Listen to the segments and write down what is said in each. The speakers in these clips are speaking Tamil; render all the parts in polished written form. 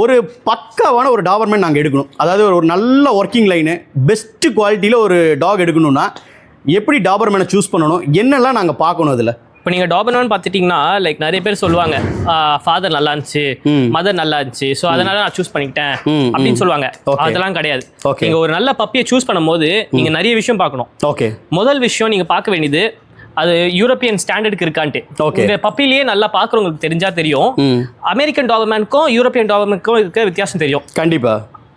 ஒரு பக்காவான ஒரு டாபர்மேன் நாங்கள் எடுக்கணும், அதாவது ஒரு நல்ல ஒர்க்கிங் லைனு பெஸ்ட் குவாலிட்டியில் ஒரு டாக் எடுக்கணும்னா எப்படி டாபர்மேனை சூஸ் பண்ணணும், என்னெல்லாம் நாங்கள் பார்க்கணும் அதில்? இப்போ நீங்கள் டாபர்மேன் பார்த்துட்டிங்கன்னா லைக் நிறைய பேர் சொல்லுவாங்க ஃபாதர் நல்லா இருந்துச்சு, மதர் நல்லா இருந்துச்சு, ஸோ அதனால நான் சூஸ் பண்ணிக்கிட்டேன் அப்படின்னு சொல்லுவாங்க. அதெல்லாம் கிடையாது. நீங்கள் ஒரு நல்ல பப்பியை சூஸ் பண்ணும்போது நீங்கள் நிறைய விஷயம் பார்க்கணும். ஓகே, முதல் விஷயம் நீங்கள் பார்க்க வேண்டியது அது யூரோப்பியன் ஸ்டாண்டர்டுக்கு இருக்கான்ட்டு. இந்த பப்பிலேயே நல்லா பார்க்குறவங்களுக்கு தெரிஞ்சா தெரியும், அமெரிக்கன் டாபர்மேனுக்கும் யூரோப்பியன் டாபர்மேனுக்கும் இருக்க வித்தியாசம் தெரியும். கண்டிப்பா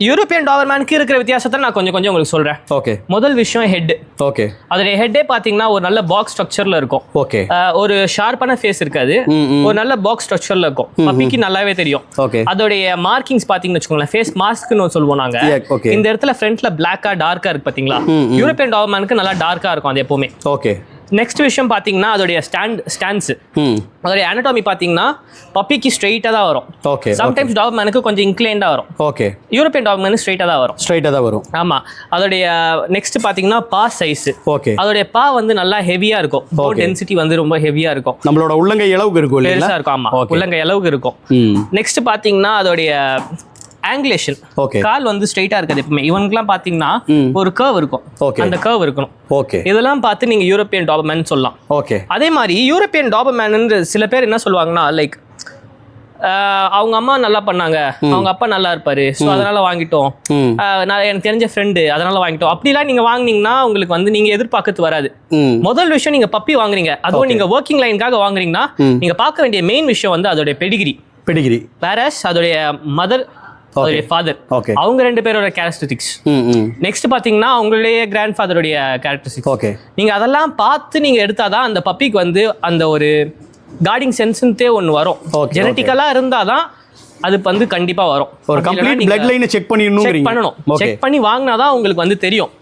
யூரோப்பியன் டாபர்மேனுக்கு இருக்கிற வித்தியாசத்தை நான் கொஞ்சம் உங்களுக்கு சொல்றேன். ஓகே, முதல் விஷயம் ஹெட். ஓகே, அதோட ஹெட்டே பாத்தீங்கன்னா ஒரு நல்ல பாக்ஸ் ஸ்ட்ரக்சர்ல இருக்கும். ஓகே, ஒரு ஷார்ப்பான ஃபேஸ் இருக்காது, ஒரு நல்ல பாக்ஸ் ஸ்ட்ரக்சர்ல இருக்கும். பப்பிக்கு நல்லாவே தெரியும். ஓகே, அதோடைய மார்க்கிங்ஸ் பாத்தீங்கன்னு வச்சுக்கோங்களேன், ஃபேஸ் மாஸ்க்னு சொல்லுவோம் நாங்க. இந்த இடத்துல ஃப்ரண்ட்ல பிளாக்கா டார்க்கா இருக்கு பாத்தீங்களா, யூரோப்பியன் டாபர்மேனுக்கு நல்லா டார்க்கா இருக்கும் அது எப்பவுமே. ஓகே, நெக்ஸ்ட் விஷயம் பார்த்தீங்கன்னா அதோடைய ஸ்டாண்ட்ஸ், அதோடைய அனடாமி பார்த்தீங்கன்னா பப்பிக்கு ஸ்ட்ரெயிட்டாக தான் வரும். ஓகே, சம்டைம்ஸ் டாபர்மேனுக்கு கொஞ்சம் இன்க்ளைண்டாக வரும். ஓகே, யூரோப்பியன் டாபர்மேனுக்கு ஸ்ட்ரெயிட்டாக தான் வரும். ஆமாம், அதோடைய நெக்ஸ்ட் பார்த்தீங்கன்னா பா சைஸ். ஓகே, அதோடைய பா வந்து நல்லா ஹெவியாக இருக்கும், போன் டென்சிட்டி வந்து ரொம்ப ஹெவியாக இருக்கும், நம்மளோட உள்ளங்கை அளவுக்கு இருக்கும், பெருசாக இருக்கும். ஆமாம், உள்ளங்கை அளவுக்கு இருக்கும். நெக்ஸ்ட் பார்த்தீங்கன்னா அதோடைய ஆங்கிலேஷன், கால் வந்து ஸ்ட்ரைட்டா இருக்காது எப்பவுமே. இவனுக்குலாம் பாத்தீங்கன்னா ஒரு கர்வ் இருக்கும், அந்த கர்வ் இருக்கணும். ஓகே, இதெல்லாம் பார்த்து நீங்க யூரோப்பியன் டாபர்மேன் சொல்லலாம். ஓகே, அதே மாதிரி யூரோப்பியன் டாபர்மேன் சில பேர் என்ன சொல்லுவாங்கன்னா லைக் அவங்க அம்மா நல்லா பண்ணாங்க, அவங்க அப்பா நல்லா இருப்பாரு, ஸோ அதனால வாங்கிட்டோம், நான் எனக்கு தெரிஞ்ச ஃப்ரெண்டு அதனால வாங்கிட்டோம். அப்படிலாம் நீங்க வாங்கினீங்கன்னா உங்களுக்கு வந்து நீங்க எதிர்பார்க்கறது வராது. முதல் விஷயம், நீங்க பப்பி வாங்குறீங்க, அதுவும் நீங்க ஒர்க்கிங் லைனுக்காக வாங்குறீங்கன்னா நீங்க பார்க்க வேண்டிய மெயின் விஷயம் வந்து அதோடைய பெடிகிரி. வேறஸ் அதோடைய மதர், அதோடைய ஃபாதர், அவங்க ரெண்டு பேரோட கேரக்டரிஸ்டிக்ஸ். நெக்ஸ்ட் பாத்தீங்கன்னா அவங்களுடைய கிராண்ட் ஃபாதருடைய கேரக்டரிஸ்டிக்ஸ். ஓகே, நீங்க அதெல்லாம் பார்த்து நீங்க எடுத்தாதான் அந்த பப்பிக்கு வந்து அந்த ஒரு கார்டிங் சென்ஸ்ன்றே ஒன்று வரும். ஜெனட்டிக்கலா இருந்தாதான் அது வந்து கண்டிப்பா வரும். ஒரு கம்ப்ளீட் பிளட் லைனை செக் பண்ணணும், செக் பண்ணி வாங்கினாதான் உங்களுக்கு வந்து தெரியும்.